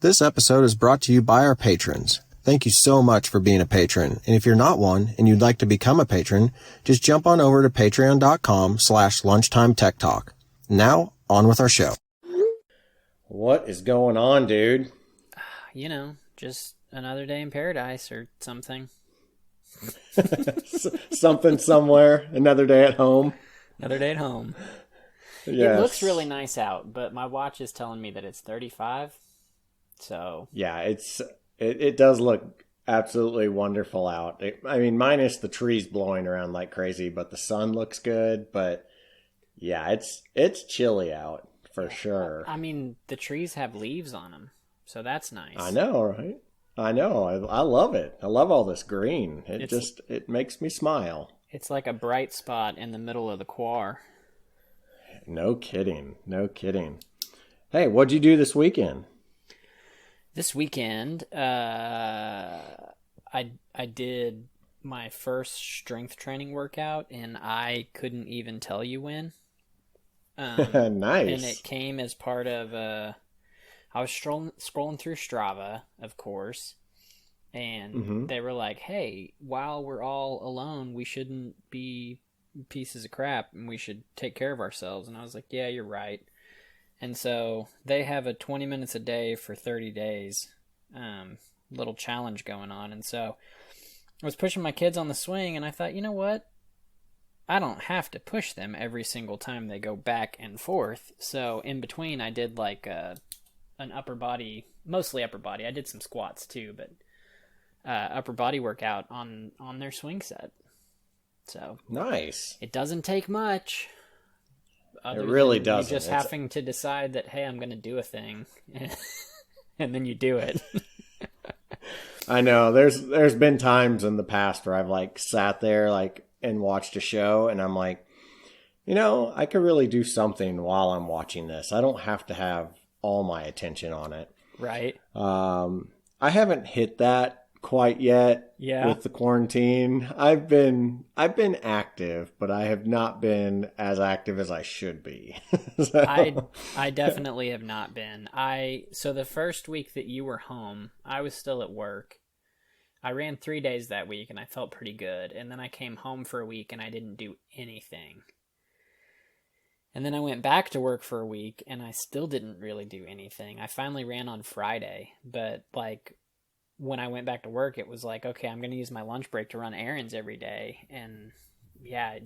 This episode is brought to you by our patrons. Thank you so much for being a patron. And if you're not one and you'd like to become a patron, just jump on over to patreon.com/LunchTimeTechTalk. Now, on with our show. What is going on, dude? You know, just another day in paradise or something. Something somewhere, another day at home. Another day at home. Yes. It looks really nice out, but my watch is telling me that it's 35. So yeah, it does look absolutely wonderful out. I mean, minus the trees blowing around like crazy, but the sun looks good. But yeah, it's chilly out for sure. I mean, the trees have leaves on them, so that's nice. I know, right? I know. I love it. I love all this green. It makes me smile. It's like a bright spot in the middle of the quar. No kidding. No kidding. Hey, what'd you do this weekend? This weekend, I did my first strength training workout, and I couldn't even tell you when. Nice. And it came as part of I was scrolling through Strava, of course, and they were like, hey, while we're all alone, we shouldn't be pieces of crap, and we should take care of ourselves. And I was like, yeah, you're right. And so they have a 20 minutes a day for 30 days little challenge going on. And so I was pushing my kids on the swing, and I thought, you know what? I don't have to push them every single time they go back and forth. So in between, I did like an upper body, mostly upper body. I did some squats too, but upper body workout on their swing set. So nice. It doesn't take much. It really doesn't. You just having to decide that, hey, I'm going to do a thing, and then you do it. I know. There's been times in the past where I've like sat there like and watched a show, and I'm like, you know, I could really do something while I'm watching this. I don't have to have all my attention on it. Right. I haven't hit that quite yet. Yeah. With the quarantine. I've been active, but I have not been as active as I should be. So. I definitely have not been. So the first week that you were home, I was still at work. I ran 3 days that week, and I felt pretty good. And then I came home for a week, and I didn't do anything. And then I went back to work for a week, and I still didn't really do anything. I finally ran on Friday, but like when I went back to work, it was like, okay, I'm going to use my lunch break to run errands every day. And yeah,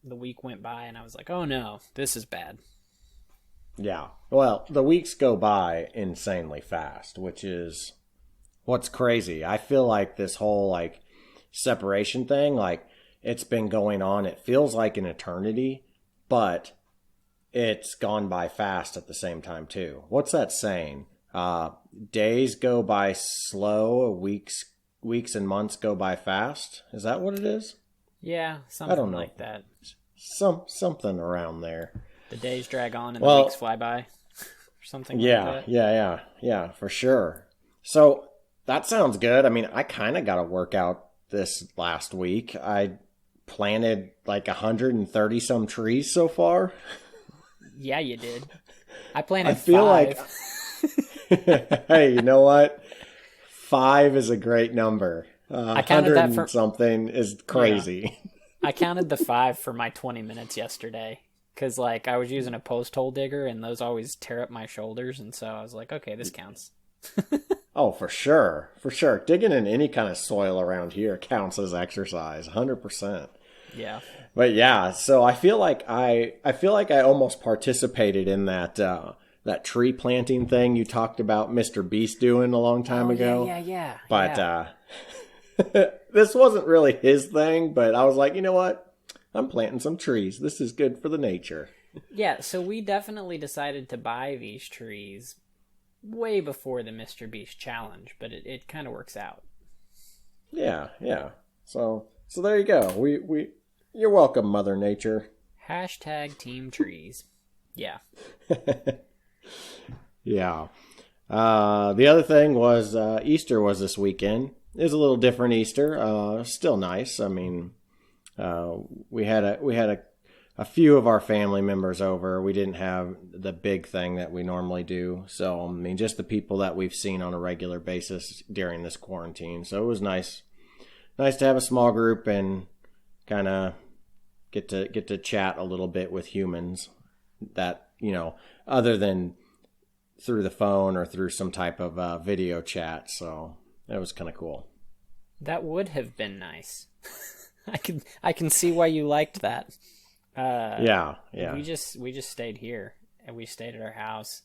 the week went by, and I was like, oh no, this is bad. Yeah. Well, the weeks go by insanely fast, which is what's crazy. I feel like this whole like separation thing, like it's been going on. It feels like an eternity, but it's gone by fast at the same time too. What's that saying? Days go by slow, weeks and months go by fast. Is that what it is? Yeah, something like that. Something around there. The days drag on and the weeks fly by, or something like that. Yeah, for sure. So that sounds good. I mean, I kind of got a workout this last week. I planted like 130 some trees so far. Yeah, you did. I planted 5. I feel like... Hey, you know what? 5 is a great number. I counted 100 and something is crazy. Yeah. I counted the 5 for my 20 minutes yesterday because, like, I was using a post hole digger, and those always tear up my shoulders, and so I was like, okay, this counts. Oh, for sure, for sure. Digging in any kind of soil around here counts as exercise, 100%. Yeah. But yeah, so I feel like I almost participated in that tree planting thing you talked about Mr. Beast doing a long time ago. Yeah. But this wasn't really his thing, but I was like, you know what? I'm planting some trees. This is good for the nature. Yeah, so we definitely decided to buy these trees way before the Mr. Beast challenge, but it kind of works out. Yeah. So there you go. You're welcome, Mother Nature. # Team Trees. Yeah. Yeah. The other thing was Easter was this weekend. It was a little different Easter. Still nice. I mean, we had a a few of our family members over. We didn't have the big thing that we normally do. So, I mean, just the people that we've seen on a regular basis during this quarantine. So it was nice to have a small group and kind of get to chat a little bit with humans that, other than through the phone or through some type of video chat. So that was kind of cool. That would have been nice. I can see why you liked that. Yeah. We just stayed here, and we stayed at our house.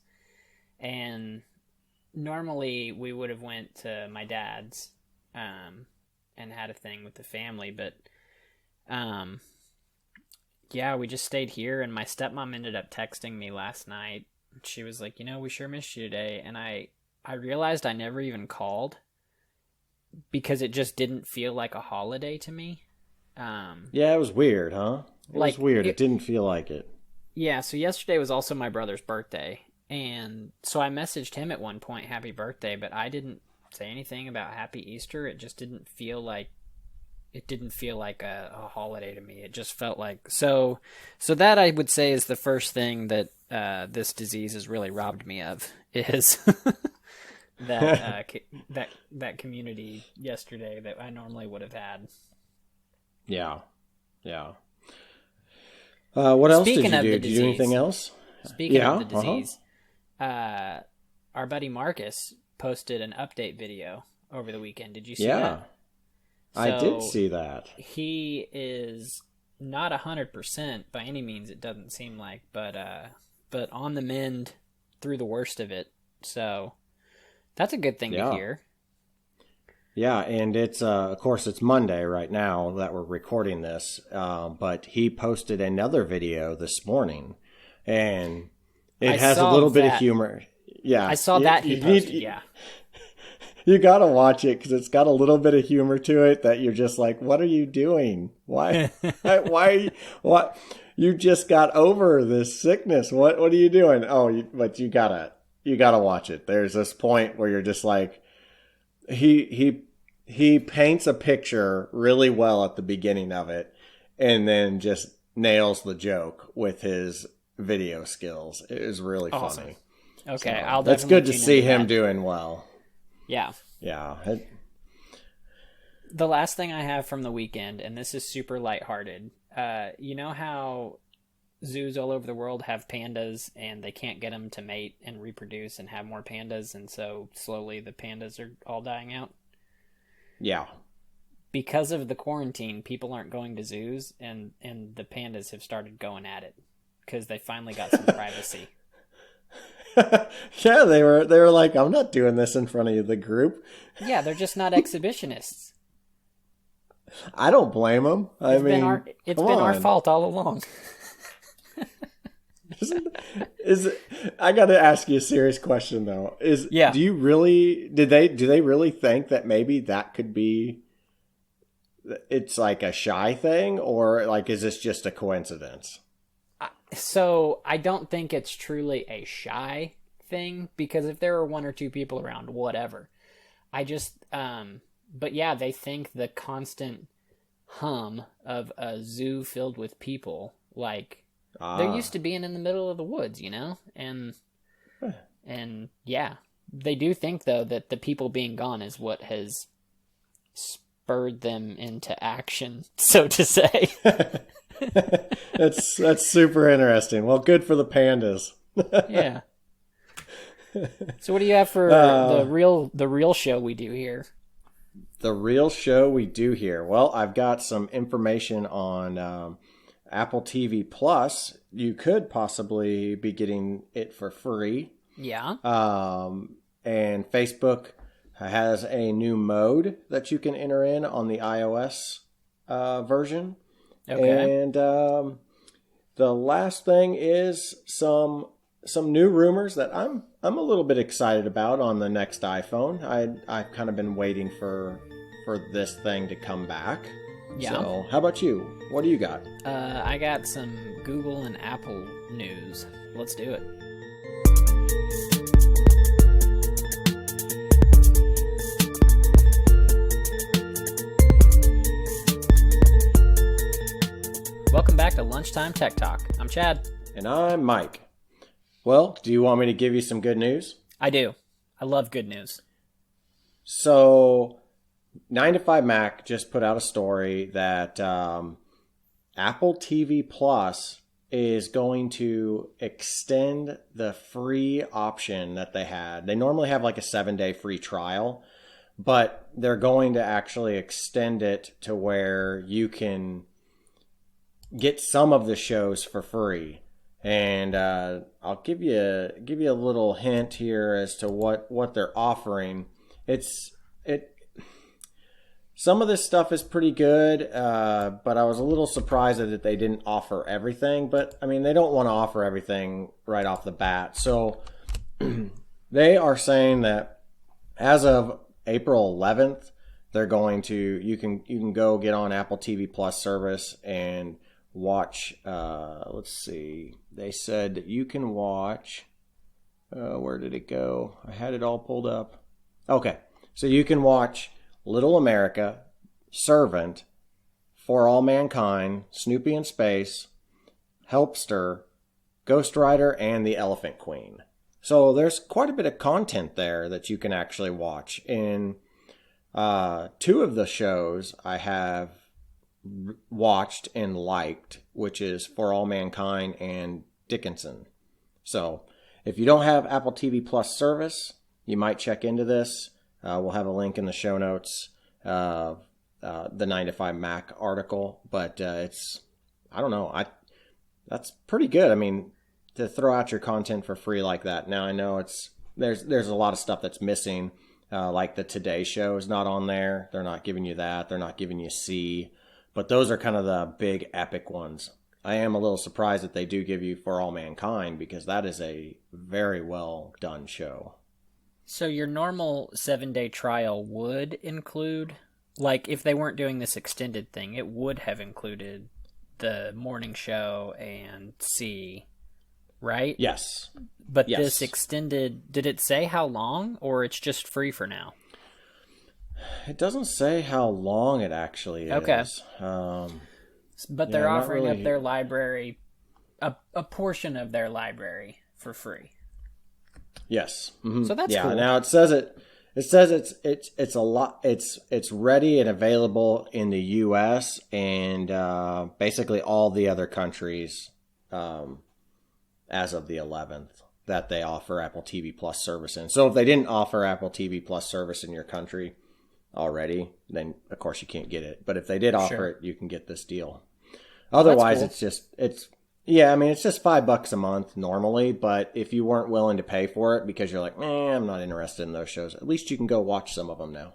And normally we would have went to my dad's, and had a thing with the family, but we just stayed here. And my stepmom ended up texting me last night. She was like, we sure missed you today. And I realized I never even called because it just didn't feel like a holiday to me. It was weird, huh? It was weird. It didn't feel like it. Yeah, so yesterday was also my brother's birthday. And so I messaged him at one point, happy birthday, but I didn't say anything about happy Easter. It just didn't feel like a holiday to me. It just felt like so that I would say is the first thing that this disease has really robbed me of is that community yesterday that I normally would have had. Yeah. What else did you do? Did you do anything else? Speaking of the disease, our buddy Marcus posted an update video over the weekend. Did you see that? I did see that. He is not 100% by any means, it doesn't seem like, but on the mend through the worst of it. So that's a good thing to hear. Yeah, and it's of course it's Monday right now that we're recording this, but he posted another video this morning, and it has a little bit of humor. Yeah, I saw that he posted. You gotta watch it because it's got a little bit of humor to it that you're just like, what are you doing? Why? What? You just got over this sickness. What are you doing? But you gotta watch it. There's this point where you're just like, he paints a picture really well at the beginning of it, and then just nails the joke with his video skills. It is really funny. Okay, so, I'll. That's good to see him doing well. Yeah. The last thing I have from the weekend, and this is super lighthearted. You know how zoos all over the world have pandas and they can't get them to mate and reproduce and have more pandas, and so slowly the pandas are all dying out? Yeah. Because of the quarantine, people aren't going to zoos, and the pandas have started going at it because they finally got some privacy. Yeah, they were like, I'm not doing this in front of the group. Yeah, they're just not exhibitionists. I don't blame them. It's been our fault all along. I got to ask you a serious question though. Do they really think that maybe that could be? It's like a shy thing, or like is this just a coincidence? So I don't think it's truly a shy thing, because if there are one or two people around, whatever. I just, but yeah, they think the constant hum of a zoo filled with people, like they're used to being in the middle of the woods, and yeah, they do think though that the people being gone is what has spurred them into action, so to say. That's super interesting. Well, good for the pandas. Yeah. So what do you have for the real show we do here? The real show we do here. Well, I've got some information on Apple TV Plus. You could possibly be getting it for free. Yeah. And Facebook has a new mode that you can enter in on the iOS version. Okay. And the last thing is some new rumors that I'm a little bit excited about on the next iPhone. I've kind of been waiting for this thing to come back. Yeah. So how about you? What do you got? I got some Google and Apple news. Let's do it. Welcome back back to Lunchtime Tech Talk. I'm Chad. And I'm Mike. Well, do you want me to give you some good news? I do. I love good news. So, 9 to 5 Mac just put out a story that Apple TV Plus is going to extend the free option that they had. They normally have like a 7-day free trial, but they're going to actually extend it to where you can get some of the shows for free. And I'll give you a little hint here as to what they're offering. Some of this stuff is pretty good, but I was a little surprised that they didn't offer everything. But I mean, they don't want to offer everything right off the bat. So they are saying that as of April 11th, they're going to you can go get on Apple TV Plus service and watch. Let's see. They said that you can watch. Where did it go? I had it all pulled up. Okay, so you can watch Little America, Servant, For All Mankind, Snoopy in Space, Helpster, Ghost Rider, and The Elephant Queen. So there's quite a bit of content there that you can actually watch. And 2 of the shows I have watched and liked, which is For All Mankind and Dickinson. So if you don't have Apple TV Plus service, you might check into this. We'll have a link in the show notes, the 9 to 5 Mac article, but I don't know. That's pretty good. I mean, to throw out your content for free like that. Now I know there's a lot of stuff that's missing, like the Today Show is not on there. They're not giving you that. They're not giving you C, but those are kind of the big epic ones. I am a little surprised that they do give you For All Mankind, because that is a very well done show. So your normal 7-day trial would include, like if they weren't doing this extended thing, it would have included the morning show and C, right? Yes. But yes. This extended, did it say how long, or it's just free for now? It doesn't say how long it actually is. Okay. But they're offering up their library, a portion of their library for free. Yes. Mm-hmm. So that's cool. Now it says it's a lot. It's ready and available in the U.S. and basically all the other countries as of the 11th that they offer Apple TV Plus service in. So if they didn't offer Apple TV Plus service in your country already, then of course you can't get it. But if they did offer it, you can get this deal. Otherwise, cool. it's just $5 a month normally. But if you weren't willing to pay for it because you're like, I'm not interested in those shows, at least you can go watch some of them now.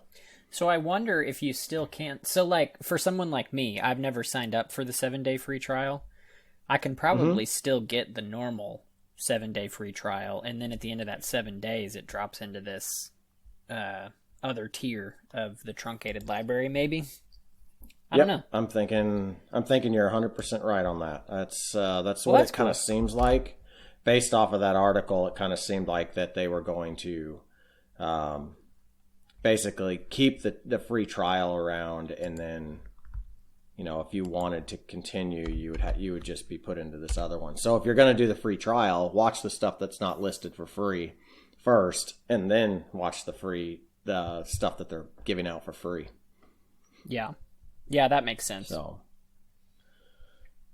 So I wonder if you still can't. So like for someone like me, I've never signed up for the 7-day free trial. I can probably still get the normal 7-day free trial, and then at the end of that 7 days, it drops into this other tier of the truncated library, maybe. I don't know. I'm thinking you're 100% right on that. That's what it kind of seems like. Based off of that article, it kind of seemed like that they were going to basically keep the free trial around, and then if you wanted to continue, you would just be put into this other one. So if you're going to do the free trial, watch the stuff that's not listed for free first, and then watch the stuff that they're giving out for free. Yeah, that makes sense. So,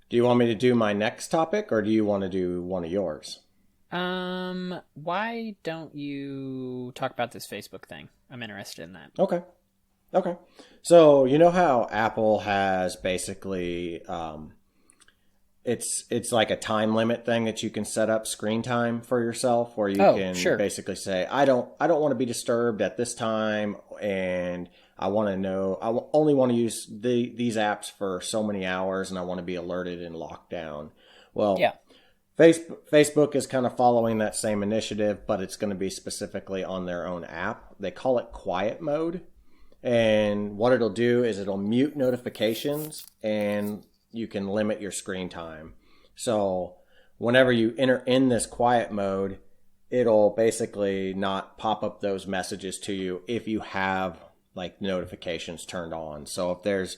do you want me to do my next topic, or do you want to do one of yours? Why don't you talk about this Facebook thing? I'm interested in that. Okay. So, you know how Apple has basically, it's like a time limit thing that you can set up screen time for yourself, where you can basically say, I don't want to be disturbed at this time, and I want to know, only want to use these apps for so many hours, and I want to be alerted and locked down. Well, yeah. Facebook is kind of following that same initiative, but it's going to be specifically on their own app. They call it quiet mode. And what it'll do is it'll mute notifications, and you can limit your screen time. So whenever you enter in this quiet mode, it'll basically not pop up those messages to you if you have like notifications turned on. So if there's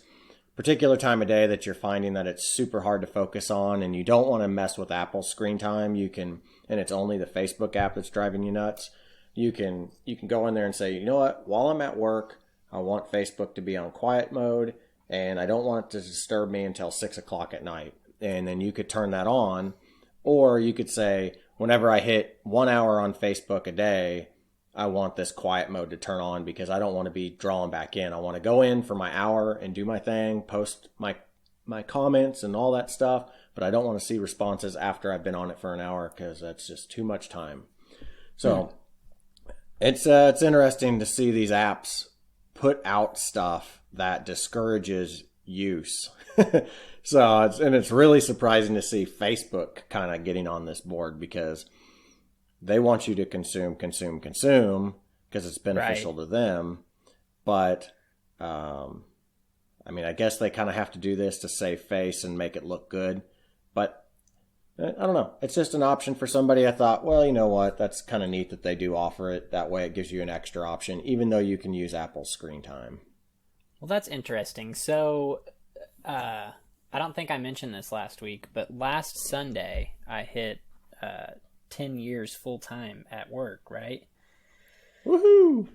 particular time of day that you're finding that it's super hard to focus on and you don't want to mess with Apple's screen time, you can, and it's only the Facebook app that's driving you nuts, you can go in there and say, you know what, while I'm at work, I want Facebook to be on quiet mode and I don't want it to disturb me until 6 o'clock at night. And then you could turn that on, or you could say, whenever I hit 1 hour on Facebook a day, I want this quiet mode to turn on because I don't want to be drawn back in. I want to go in for my hour and do my thing, post my comments and all that stuff, but I don't want to see responses after I've been on it for an hour because that's just too much time. So it's interesting to see these apps put out stuff that discourages use. So it's really surprising to see Facebook kind of getting on this board because they want you to consume because it's beneficial to them. But, I mean, I guess they kind of have to do this to save face and make it look good. But I don't know. It's just an option for somebody. I thought, well, you know what? That's kind of neat that they do offer it. That way it gives you an extra option, even though you can use Apple's screen time. Well, that's interesting. So, I don't think I mentioned this last week, but last Sunday I hit 10 years full time at work, right? Woohoo!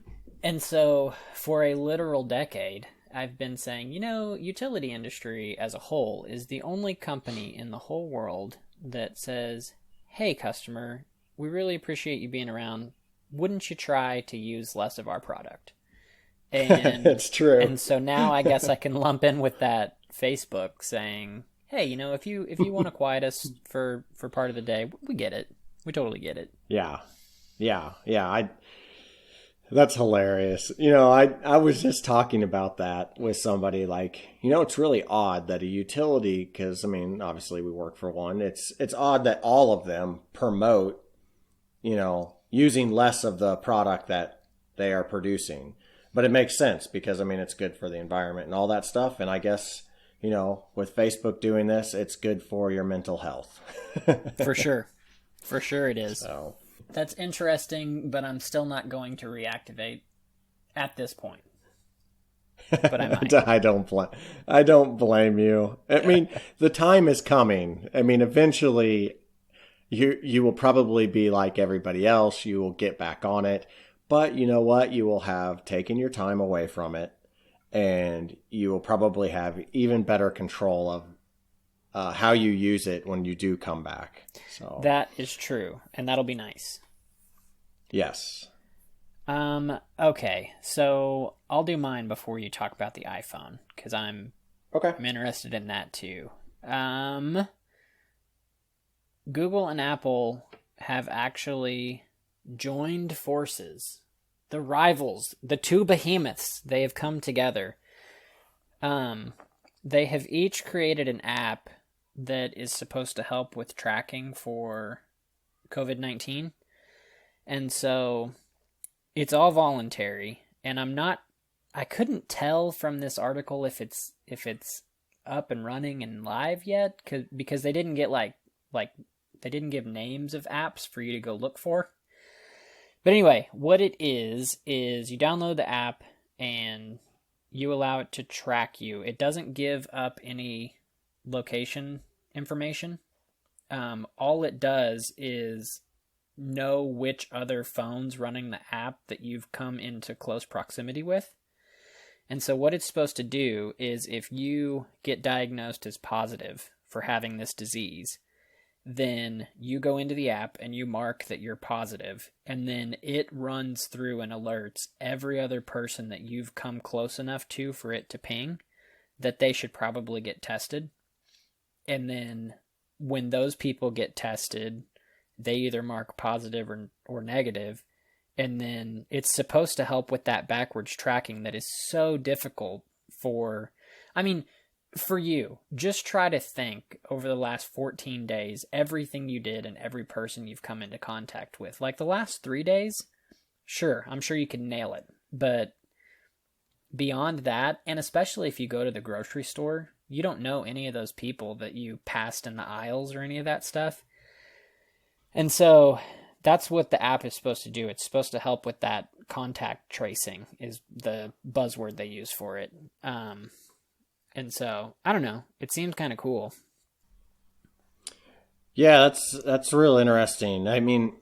And so for a literal decade, I've been saying, utility industry as a whole is the only company in the whole world that says, hey, customer, we really appreciate you being around. Wouldn't you try to use less of our product? And it's true. And so now I guess I can lump in with that Facebook saying, hey, if you want to quiet us for part of the day, we get it. We totally get it. Yeah. That's hilarious. I was just talking about that with somebody like, it's really odd that a utility, because, I mean, obviously we work for one. It's odd that all of them promote, using less of the product that they are producing. But it makes sense because, I mean, it's good for the environment and all that stuff. And I guess, with Facebook doing this, it's good for your mental health. For sure. For sure it is. So. That's interesting, but I'm still not going to reactivate at this point. But I might. I don't blame you. I mean, the time is coming. I mean, eventually you will probably be like everybody else. You will get back on it. But you know what? You will have taken your time away from it, and you will probably have even better control of how you use it when you do come back. So that is true, and that'll be nice. Yes. Okay, so I'll do mine before you talk about the iPhone, because I'm interested in that too. Google and Apple have actually joined forces. The rivals, the two behemoths, they have come together. They have each created an app that is supposed to help with tracking for COVID-19. And so it's all voluntary, and I couldn't tell from this article if it's up and running and live yet, because they didn't get they didn't give names of apps for you to go look for. But anyway, what it is you download the app and you allow it to track you. It doesn't give up any location information. All it does is know which other phones running the app that you've come into close proximity with. And so what it's supposed to do is if you get diagnosed as positive for having this disease, then you go into the app and you mark that you're positive, and then it runs through and alerts every other person that you've come close enough to for it to ping that they should probably get tested. And then when those people get tested, they either mark positive or negative, and then it's supposed to help with that backwards tracking that is so difficult for you. Just try to think over the last 14 days, everything you did and every person you've come into contact with. Like the last 3 days, sure, I'm sure you can nail it. But beyond that, and especially if you go to the grocery store, you don't know any of those people that you passed in the aisles or any of that stuff. And so that's what the app is supposed to do. It's supposed to help with that contact tracing is the buzzword they use for it. And so, I don't know. It seems kind of cool. Yeah, that's real interesting. I mean,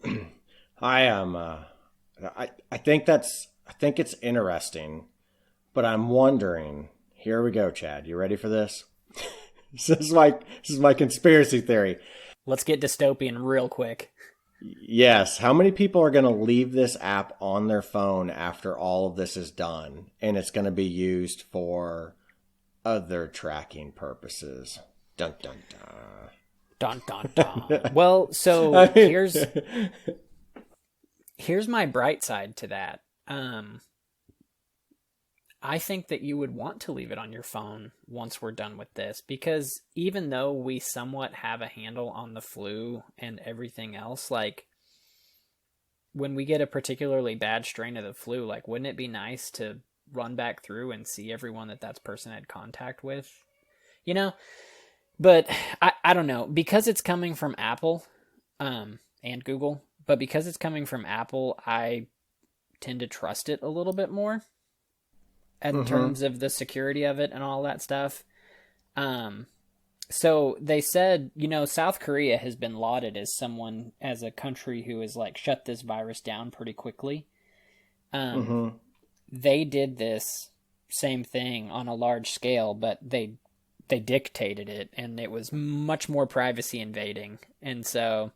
I am. I think it's interesting, but I'm wondering. Here we go, Chad. You ready for this? This is my conspiracy theory. Let's get dystopian real quick. Yes. How many people are going to leave this app on their phone after all of this is done, and it's going to be used for other tracking purposes? Dun dun dun. Dun dun dun. Well, so here's my bright side to that. I think that you would want to leave it on your phone once we're done with this, because even though we somewhat have a handle on the flu and everything else, like when we get a particularly bad strain of the flu, like wouldn't it be nice to run back through and see everyone that person had contact with? You know? But I don't know, because it's coming from Apple and Google, but because it's coming from Apple, I tend to trust it a little bit more in terms of the security of it and all that stuff. So they said, South Korea has been lauded as a country who has like shut this virus down pretty quickly. They did this same thing on a large scale, but they dictated it, and it was much more privacy invading. And so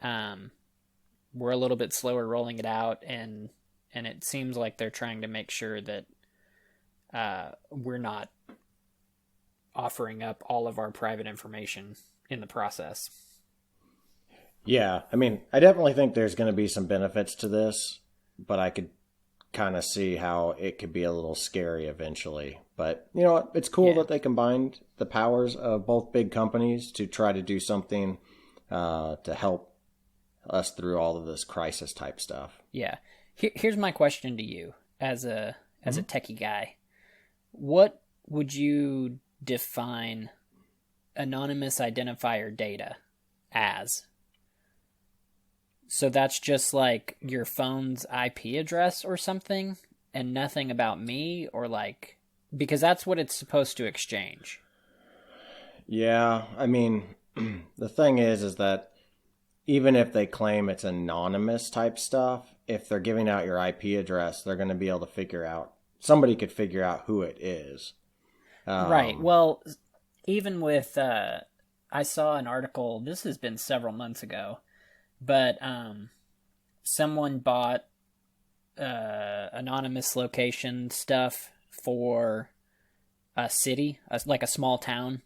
we're a little bit slower rolling it out, and it seems like they're trying to make sure that we're not offering up all of our private information in the process. Yeah, I mean, I definitely think there's going to be some benefits to this, but I could kind of see how it could be a little scary eventually. But you know what? It's cool that they combined the powers of both big companies to try to do something to help us through all of this crisis type stuff. Yeah. Here's my question to you as a techie guy. What would you define anonymous identifier data as? So that's just like your phone's IP address or something, and nothing about me, or like, because that's what it's supposed to exchange. Yeah, I mean, the thing is that even if they claim it's anonymous type stuff, if they're giving out your IP address, they're going to be able to somebody could figure out who it is. Right. Well, even with, I saw an article, this has been several months ago, but someone bought anonymous location stuff for a city, like a small town,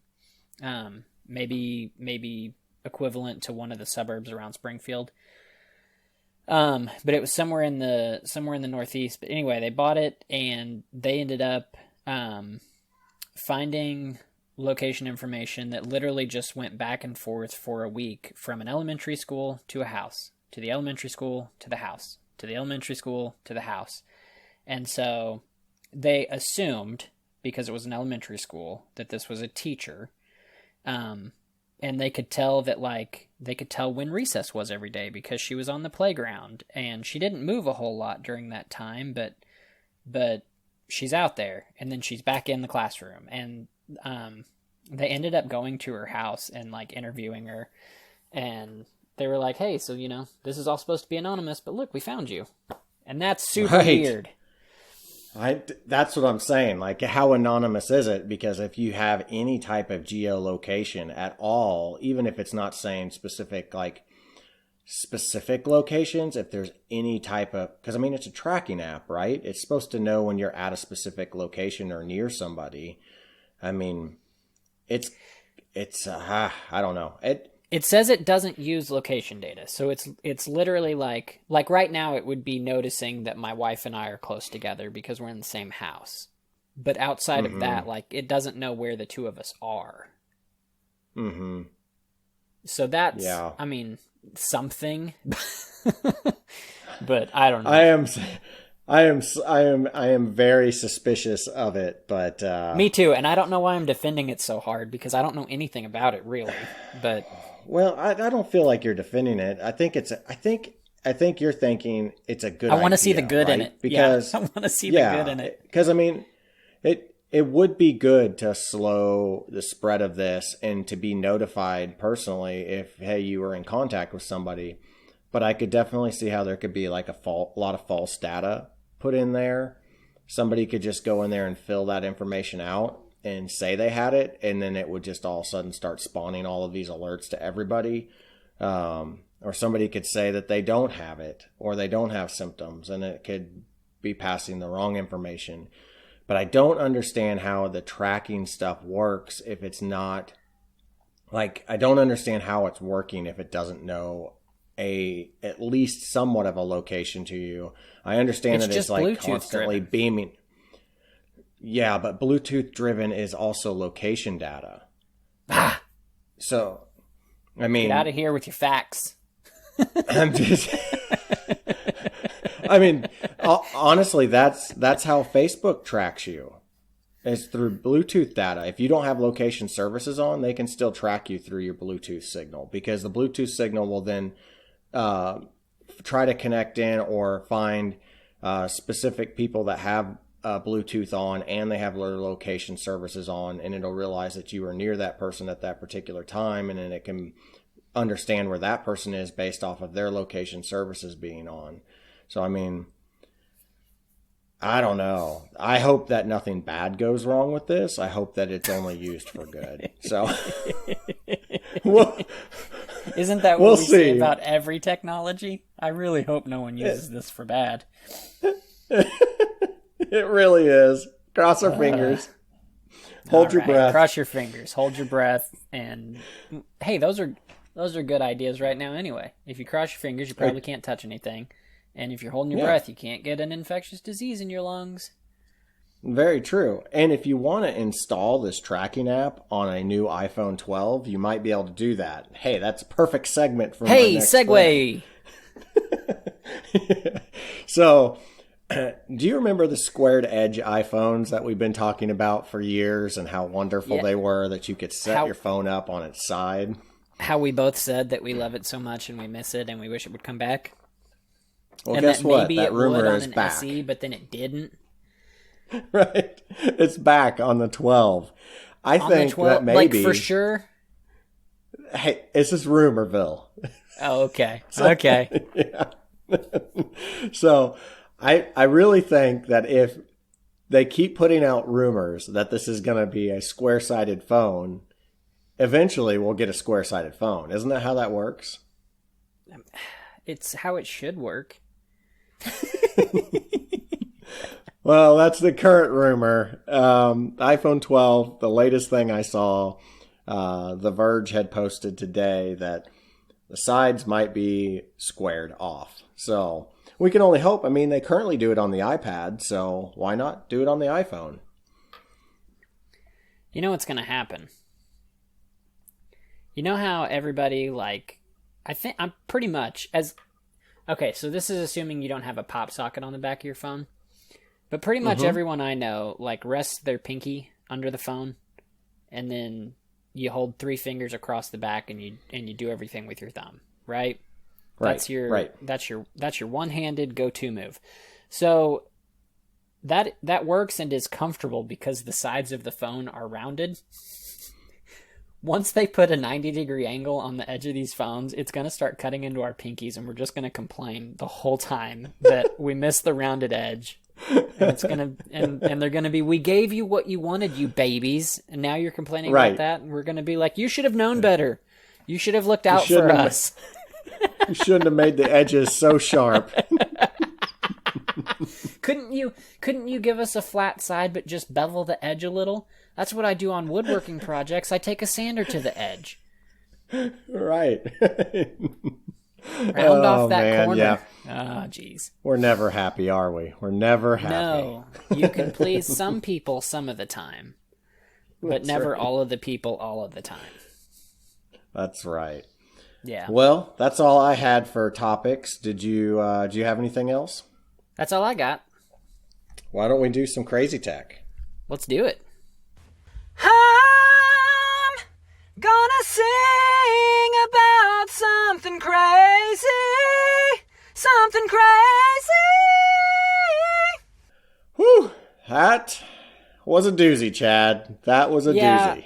maybe equivalent to one of the suburbs around Springfield. But it was somewhere in the Northeast. But anyway, they bought it, and they ended up finding location information that literally just went back and forth for a week from an elementary school to a house, to the elementary school to the house, to the elementary school to the house. And so they assumed, because it was an elementary school, that this was a teacher. And they could tell when recess was every day because she was on the playground, and she didn't move a whole lot during that time, but she's out there, and then she's back in the classroom. And they ended up going to her house and like interviewing her, and they were like, hey, so this is all supposed to be anonymous, but look, we found you. And that's super weird. That's what I'm saying. Like, how anonymous is it? Because if you have any type of geolocation at all, even if it's not saying specific locations, if there's any type of, because I mean, it's a tracking app, right? It's supposed to know when you're at a specific location or near somebody. I mean, it's I don't know. It says it doesn't use location data. So it's literally like right now it would be noticing that my wife and I are close together because we're in the same house. But outside of that, like, it doesn't know where the two of us are. Mm-hmm. So that's, I mean, something. But I don't know. I am very suspicious of it, but me too, and I don't know why I'm defending it so hard, because I don't know anything about it really. But well, I don't feel like you're defending it. I think you're thinking it's a good idea. I want to see the good right? in it. Because I want to see the good in it. Because I mean, it it would be good to slow the spread of this and to be notified personally if, hey, you were in contact with somebody. But I could definitely see how there could be like a lot of false data put in there. Somebody could just go in there and fill that information out and say they had it, and then it would just all of a sudden start spawning all of these alerts to everybody. Or somebody could say that they don't have it or they don't have symptoms, and it could be passing the wrong information. But I don't understand how the tracking stuff works if it's not, like, I don't understand how it's working if it doesn't know at least somewhat of a location to you. I understand that it's like Bluetooth constantly driven. Beaming. Yeah, but Bluetooth driven is also location data. So, I mean, get out of here with your facts. I'm just... I mean, honestly, that's how Facebook tracks you. It's through Bluetooth data. If you don't have location services on, they can still track you through your Bluetooth signal, because the Bluetooth signal will then try to connect in or find specific people that have Bluetooth on and they have their location services on, and it'll realize that you are near that person at that particular time, and then it can understand where that person is based off of their location services being on. So, I mean, I don't know. I hope that nothing bad goes wrong with this. I hope that it's only used for good. So, isn't that what we say about every technology? I really hope no one uses this for bad. It really is. Cross our fingers. Hold your breath. Cross your fingers. Hold your breath. And hey, those are good ideas right now anyway. If you cross your fingers, you probably can't touch anything. And if you're holding your breath, you can't get an infectious disease in your lungs. Very true. And if you want to install this tracking app on a new iPhone 12, you might be able to do that. Hey, that's a perfect segment for my next segue. So, do you remember the squared edge iPhones that we've been talking about for years and how wonderful they were, that you could set your phone up on its side? How we both said that we love it so much and we miss it and we wish it would come back. Well, and guess what? That rumor is back. SE, but then it didn't. Right. It's back on the 12. I think that maybe... Like, for sure? Hey, it's just rumorville. Oh, okay. Okay. Yeah. So, I really think that if they keep putting out rumors that this is going to be a square-sided phone, eventually we'll get a square-sided phone. Isn't that how that works? It's how it should work. Well, that's the current rumor. iPhone 12, the latest thing I saw, The Verge had posted today that the sides might be squared off. So we can only hope. I mean, they currently do it on the iPad, so why not do it on the iPhone? You know what's going to happen? You know how everybody, like, I think I'm pretty much as... Okay, so this is assuming you don't have a pop socket on the back of your phone. But pretty much everyone I know, like, rests their pinky under the phone, and then you hold 3 fingers across the back and you do everything with your thumb, right? That's your one-handed go-to move. So that works and is comfortable because the sides of the phone are rounded. Once they put a 90-degree angle on the edge of these phones, it's going to start cutting into our pinkies, and we're just going to complain the whole time that we missed the rounded edge. And it's gonna and they're gonna be, we gave you what you wanted, you babies, and now you're complaining about that, and we're gonna be like, you should have known better. You should have looked out for us. You shouldn't have made the edges so sharp. Couldn't you give us a flat side but just bevel the edge a little? That's what I do on woodworking projects. I take a sander to the edge. Right. Round off that corner. Yeah. Oh, jeez. We're never happy, are we? We're never happy. No. You can please some people some of the time, but never all of the people all of the time. That's right. Yeah. Well, that's all I had for topics. Do you have anything else? That's all I got. Why don't we do some crazy tech? Let's do it. I'm gonna sing about something crazy. Something crazy. Whew. That Was a doozy, Chad. That was a doozy.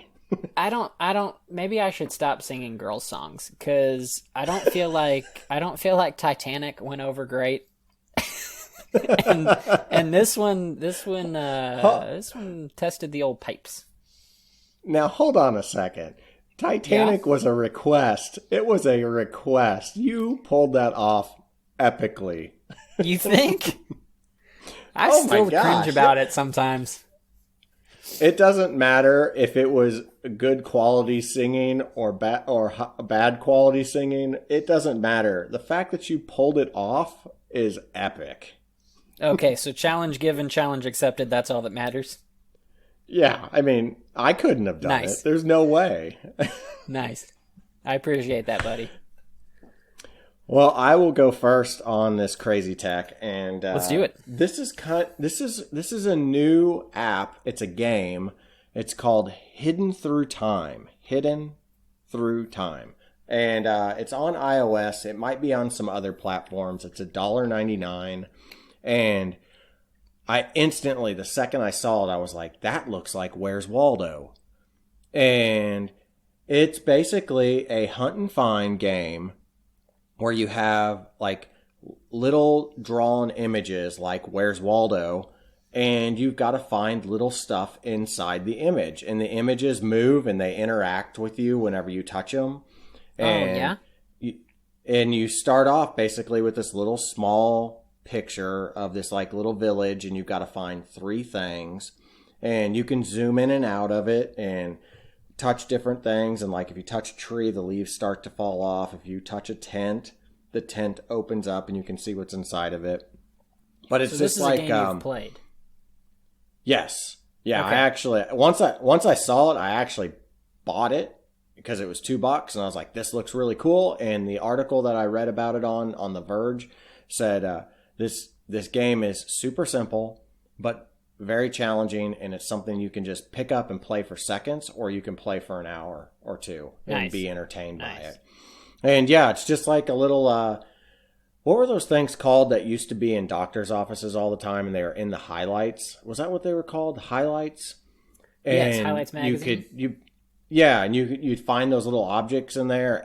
I don't, maybe I should stop singing girl songs, because I don't feel like Titanic went over great. and this one tested the old pipes. Now, hold on a second. Titanic was a request. It was a request. You pulled that off epically. You think? I still cringe about it sometimes. It doesn't matter if it was good quality singing or bad quality singing. It doesn't matter. The fact that you pulled it off is epic. Okay, so challenge given, challenge accepted. That's all that matters. Yeah, I mean, I couldn't have done it. There's no way. Nice. I appreciate that, buddy. Well, I will go first on this crazy tech, and let's do it. This is a new app. It's a game. It's called Hidden Through Time. Hidden Through Time, and it's on iOS. It might be on some other platforms. It's $1.99, and I instantly, the second I saw it, I was like, "That looks like Where's Waldo," and it's basically a hunt and find game, where you have like little drawn images like Where's Waldo, and you've got to find little stuff inside the image, and the images move and they interact with you whenever you touch them. And you start off basically with this little small picture of this like little village, and you've got to find 3 things, and you can zoom in and out of it and touch different things. And like if you touch a tree, the leaves start to fall off. If you touch a tent, the tent opens up and you can see what's inside of it. But it's just like a game you've played. Yes. Yeah, okay. I actually once I saw it, I actually bought it because it was $2 and I was like, this looks really cool. And the article that I read about it on The Verge said this game is super simple but very challenging, and it's something you can just pick up and play for seconds, or you can play for an hour or 2 and be entertained by it. And yeah, it's just like a little what were those things called that used to be in doctors' offices all the time, and they were in the highlights? Was that what they were called? Highlights? And yes, Highlights magazine. You'd find those little objects in there.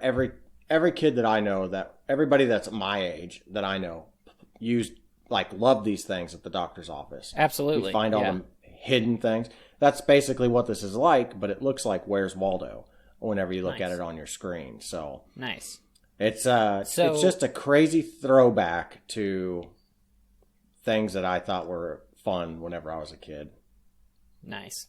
Every kid that I know, everybody that's my age that I know love these things at the doctor's office. Absolutely. You find all the hidden things. That's basically what this is like, but it looks like Where's Waldo whenever you look at it on your screen. So nice. It's just a crazy throwback to things that I thought were fun whenever I was a kid. Nice.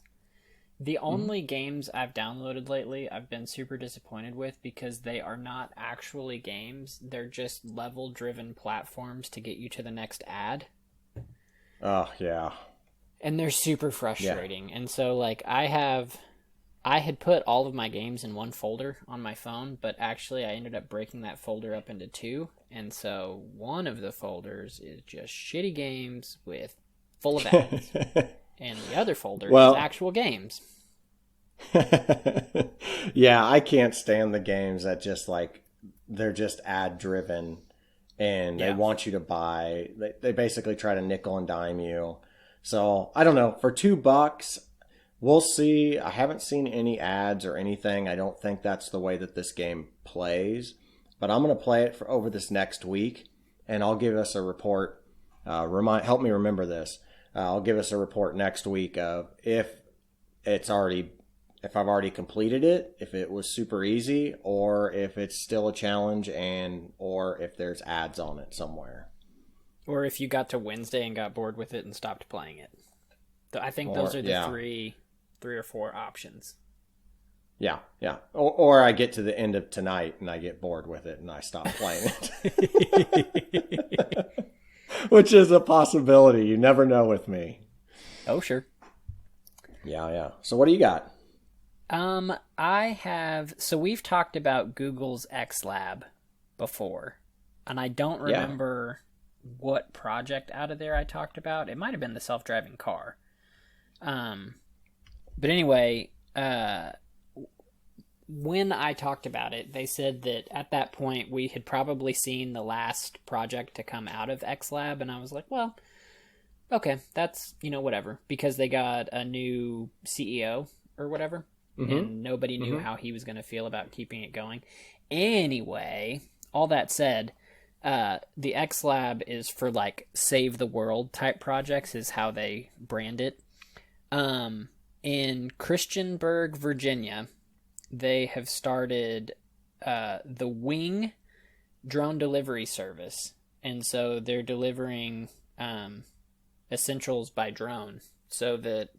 The only games I've downloaded lately, I've been super disappointed with, because they are not actually games. They're just level-driven platforms to get you to the next ad. Oh, yeah. And they're super frustrating. Yeah. And so, like, I had put all of my games in one folder on my phone, but actually I ended up breaking that folder up into 2. And so one of the folders is just shitty games full of ads. And the other folder is actual games. Yeah, I can't stand the games that just they're just ad driven and they want you to buy. They basically try to nickel and dime you. So I don't know. For $2, we'll see. I haven't seen any ads or anything. I don't think that's the way that this game plays. But I'm going to play it over this next week, and I'll give us a report. Help me remember this. I'll give us a report next week of if I've already completed it, if it was super easy, or if it's still a challenge, or if there's ads on it somewhere. Or if you got to Wednesday and got bored with it and stopped playing it. I think those are the three or 4 options. Yeah. Or I get to the end of tonight and I get bored with it and I stop playing it. Which is a possibility. You never know with me. Oh, sure. Yeah. So what do you got? So we've talked about Google's XLab before, and I don't remember what project out of there I talked about. It might have been the self-driving car. But anyway, when I talked about it, they said that at that point we had probably seen the last project to come out of XLab, and I was like, well, okay, that's, whatever, because they got a new CEO or whatever, and nobody knew how he was going to feel about keeping it going. Anyway, all that said, the X Lab is for like save the world type projects, is how they brand it. In Christiansburg, Virginia, they have started the Wing drone delivery service, and so they're delivering essentials by drone, so that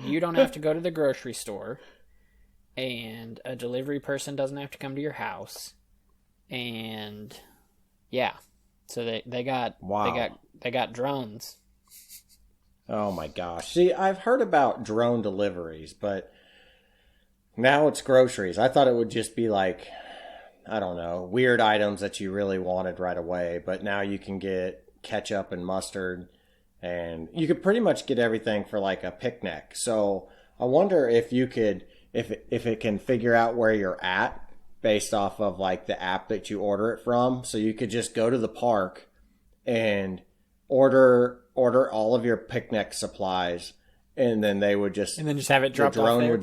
you don't have to go to the grocery store, and a delivery person doesn't have to come to your house, and yeah, so they got they got drones. Oh my gosh! See, I've heard about drone deliveries, but now it's groceries. I thought it would just be like, I don't know, weird items that you really wanted right away, but now you can get ketchup and mustard, and you could pretty much get everything for like a picnic. So I wonder if you could, if it can figure out where you're at based off of like the app that you order it from. So you could just go to the park and order all of your picnic supplies, and then they would just have it dropped off there.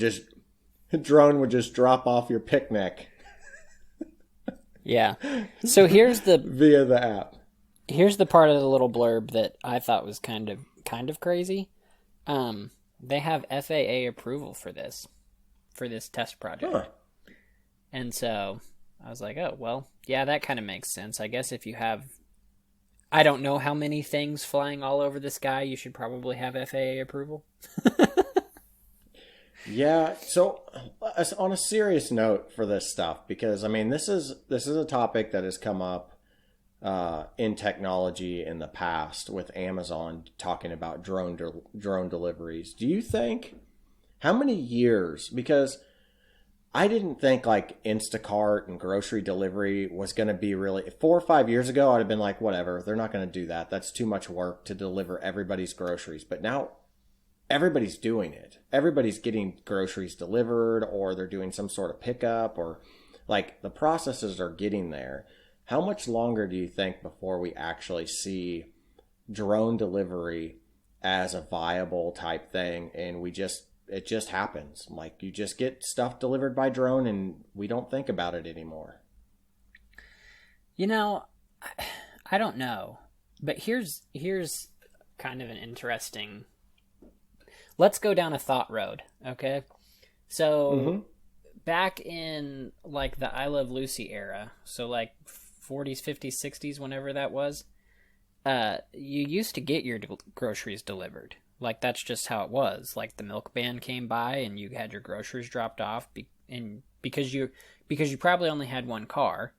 The drone would just drop off your picnic. Yeah. So here's the via the app. Here's the part of the little blurb that I thought was kind of crazy. They have FAA approval for this test project. Huh. And so I was like, oh, well, yeah, that kind of makes sense. I guess if you have, I don't know how many things flying all over the sky, you should probably have FAA approval. Yeah. So on a serious note for this stuff, because I mean, this is a topic that has come up in technology in the past with Amazon talking about drone deliveries. Do you think, how many years? Because I didn't think like Instacart and grocery delivery was going to be really, 4 or 5 years ago, I'd have been like, whatever, they're not going to do that. That's too much work to deliver everybody's groceries. But now everybody's doing it. Everybody's getting groceries delivered, or they're doing some sort of pickup, or like the processes are getting there. How much longer do you think before we actually see drone delivery as a viable type thing, and it just happens? Like, you just get stuff delivered by drone and we don't think about it anymore. I don't know. But here's kind of an interesting, let's go down a thought road, okay? So back in like the I Love Lucy era, so like 40s, 50s, 60s, whenever that was, you used to get your groceries delivered. Like, that's just how it was. Like, the milk van came by and you had your groceries dropped off, and because you probably only had one car,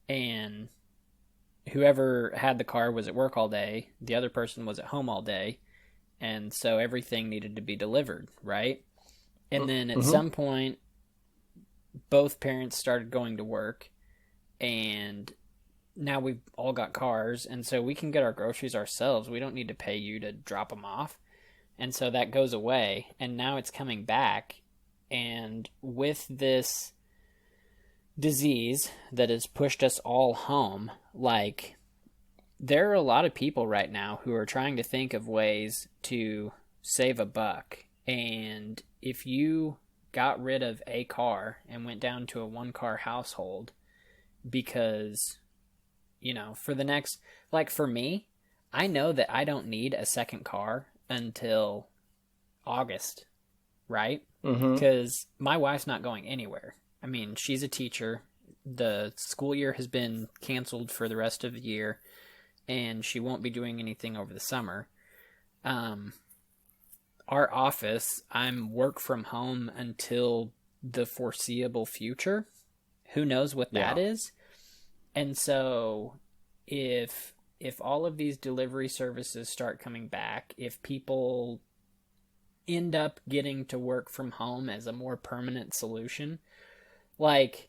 and whoever had the car was at work all day, the other person was at home all day, and so everything needed to be delivered, right? And then at some point, both parents started going to work, and now we've all got cars, and so we can get our groceries ourselves. We don't need to pay you to drop them off. And so that goes away, and now it's coming back. And with this disease that has pushed us all home, like, there are a lot of people right now who are trying to think of ways to save a buck. And if you got rid of a car and went down to a one-car household, because, for the next, like, for me, I know that I don't need a second car until August, right? Because my wife's not going anywhere. I mean, she's a teacher. The school year has been canceled for the rest of the year, and she won't be doing anything over the summer. Our office, I'm work from home until the foreseeable future. Who knows what that is? And so if all of these delivery services start coming back, if people end up getting to work from home as a more permanent solution, like,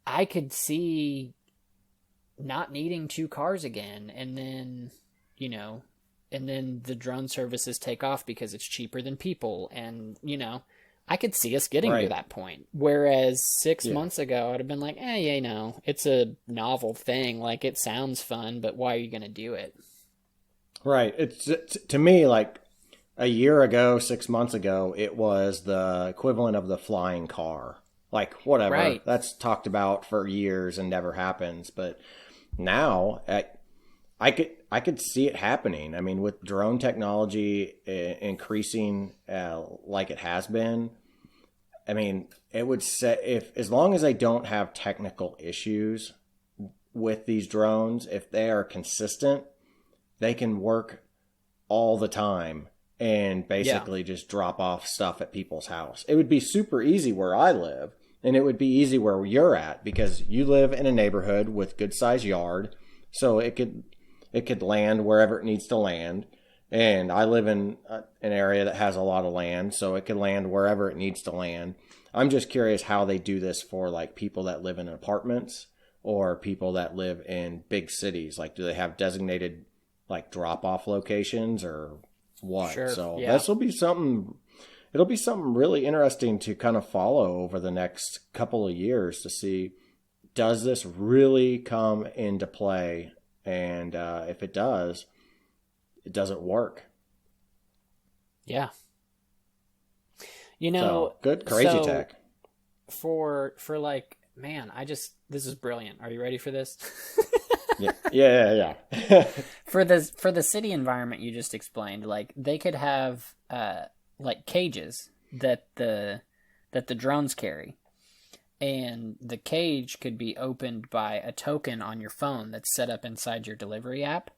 I could see not needing 2 cars again, and then, and then the drone services take off because it's cheaper than people, and, I could see us getting to that point. Whereas 6 months ago, I'd have been like, it's a novel thing. Like, it sounds fun, but why are you going to do it? Right. It's to me like a year ago, 6 months ago, it was the equivalent of the flying car. Like whatever, Right. that's talked about for years and never happens. But now, I could see it happening. I mean, with drone technology increasing like it has been, I mean, it would say if as long as they don't have technical issues with these drones, if they are consistent, they can work all the time and Yeah. basically just drop off stuff at people's house. It would be super easy where I live, and it would be easy where you're at because you live in a neighborhood with good sized yard, so it could land wherever it needs to land. And I live in an area that has a lot of land, so it could land wherever it needs to land. I'm just curious how they do this for like people that live in apartments or people that live in big cities. Like, do they have designated like drop off locations or what? Sure. So Yeah. this will be something. It'll be something really interesting to kind of follow over the next couple of years to see, does this really come into play, and if it does, does it work? Yeah. So good, crazy tech. For like, man, this is brilliant. Are you ready for this? Yeah. For the city environment you just explained, like they could have like cages that the drones carry, and the cage could be opened by a token on your phone that's set up inside your delivery app.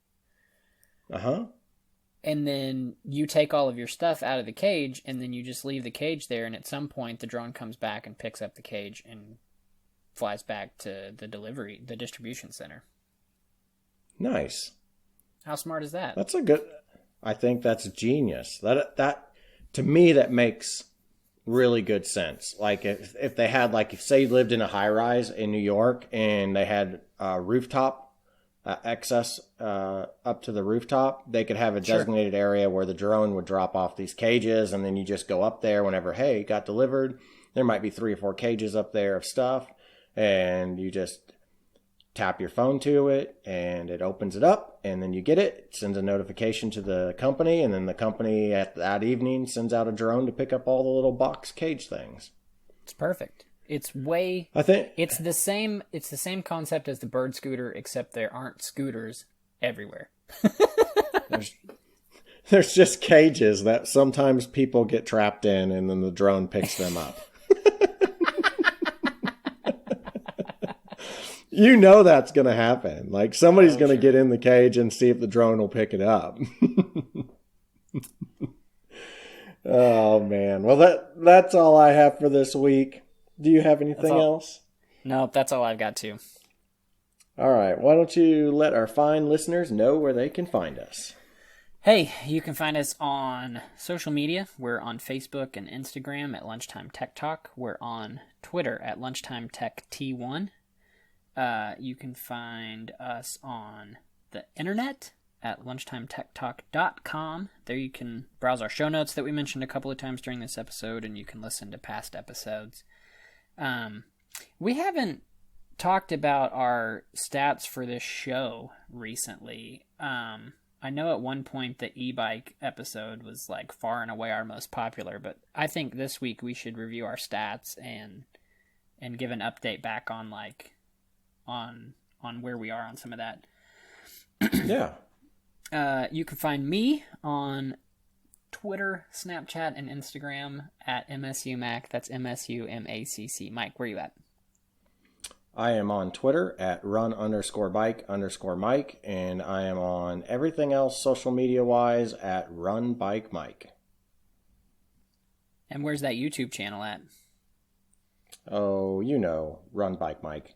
And then you take all of your stuff out of the cage, and then you just leave the cage there, and at some point the drone comes back and picks up the cage and flies back to the distribution center. Nice. How smart is that? That's a good. I think that's genius. That to me that makes really good sense. Like if they had like if say you lived in a high rise in New York and they had rooftop access up to the rooftop, they could have a designated area where the drone would drop off these cages, and then you just go up there whenever, hey, got delivered. There might be 3 or 4 cages up there of stuff, and you just tap your phone to it, and it opens it up, and then you get it. It sends a notification to the company, and then the company at that evening sends out a drone to pick up all the little box cage things. It's perfect. It's the same concept as the bird scooter, except there aren't scooters everywhere. There's just cages that sometimes people get trapped in, and then the drone picks them up. You know that's going to happen. Like somebody's going to get in the cage and see if the drone will pick it up. Oh man. Well, that's all I have for this week. Do you have anything else? Nope, that's all I've got too. All right. Why don't you let our fine listeners know where they can find us? Hey, you can find us on social media. We're on Facebook and Instagram at Lunchtime Tech Talk. We're on Twitter at LunchTimeTech You can find us on the internet at LunchTimeTechTalk.com. There you can browse our show notes that we mentioned a couple of times during this episode, and you can listen to past episodes. We haven't talked about our stats for this show recently. I know at one point the e-bike episode was like far and away our most popular, but I think this week we should review our stats and give an update back on like on where we are on some of that. Yeah. You can find me on Twitter, Snapchat, and Instagram at MSUMac. That's MSUMACC. Mike, where are you at? I am on Twitter at run_bike_Mike, and I am on everything else social media wise at RunBikeMike. And where's that YouTube channel at? Oh, you know, RunBikeMike.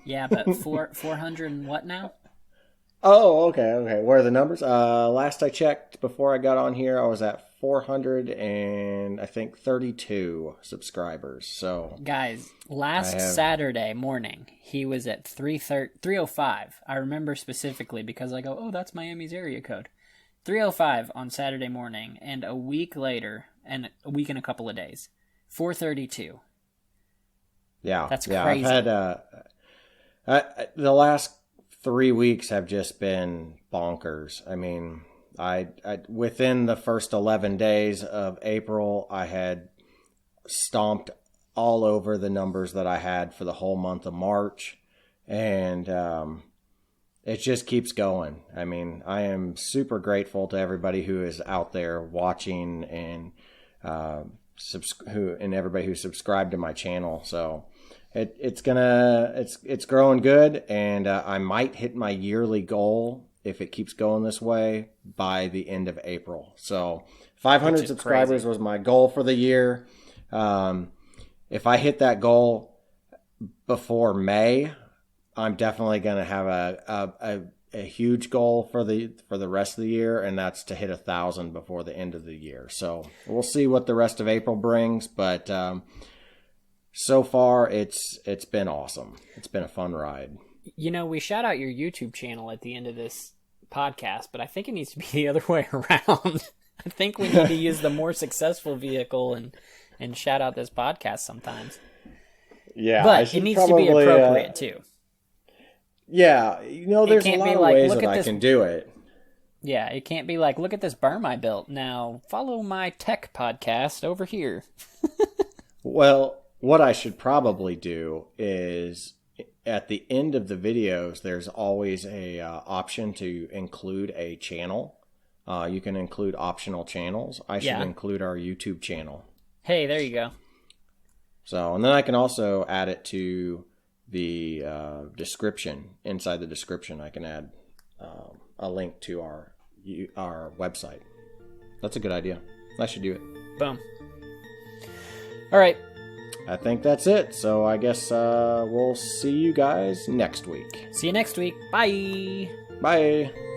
Yeah, but 400 and what now? Oh, okay. Where are the numbers? Last I checked before I got on here, I was at 400 and I think 32 subscribers. So, guys, Saturday morning, he was at 305. I remember specifically because I go, oh, that's Miami's area code. 305 on Saturday morning, and a week later, and a week and a couple of days, 432. Yeah, that's crazy. I've had the last 3 weeks have just been bonkers. I mean, I within the first 11 days of April, I had stomped all over the numbers that I had for the whole month of March. And it just keeps going. I mean, I am super grateful to everybody who is out there watching and everybody who subscribed to my channel. So it's growing good, and I might hit my yearly goal if it keeps going this way by the end of April. So 500 subscribers was my goal for the year. If I hit that goal before May, I'm definitely going to have a huge goal for the rest of the year, and that's to hit 1,000 before the end of the year. So we'll see what the rest of April brings, but so far it's been awesome. It's been a fun ride. You know, we shout out your YouTube channel at the end of this podcast, but I think it needs to be the other way around. I think we need to use the more successful vehicle and shout out this podcast sometimes. Yeah, but it needs to be appropriate too. Yeah, there's a lot of ways that I can do it. Yeah, it can't be like, look at this berm I built. Now follow my tech podcast over here. Well, what I should probably do is at the end of the videos, there's always a option to include a channel. You can include optional channels. I should include our YouTube channel. Hey, there you go. So, and then I can also add it to the description. Inside the description, I can add a link to our website. That's a good idea. I should do it. Boom. All right. I think that's it. So I guess we'll see you guys next week. See you next week. Bye. Bye.